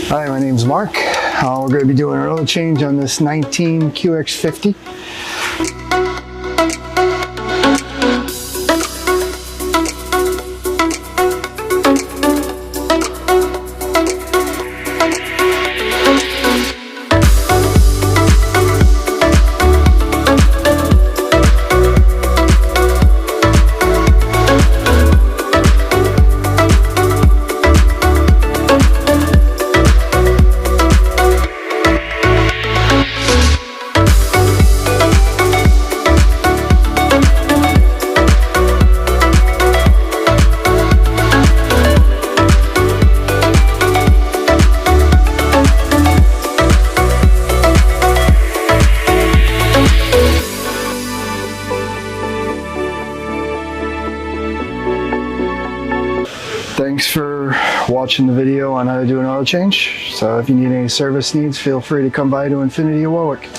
Hi, my name's Mark. We're going to be doing an oil change on this 19 QX50. Thanks for watching the video on how to do an oil change. So if you need any service needs, feel free to come by to INFINITI Warwick.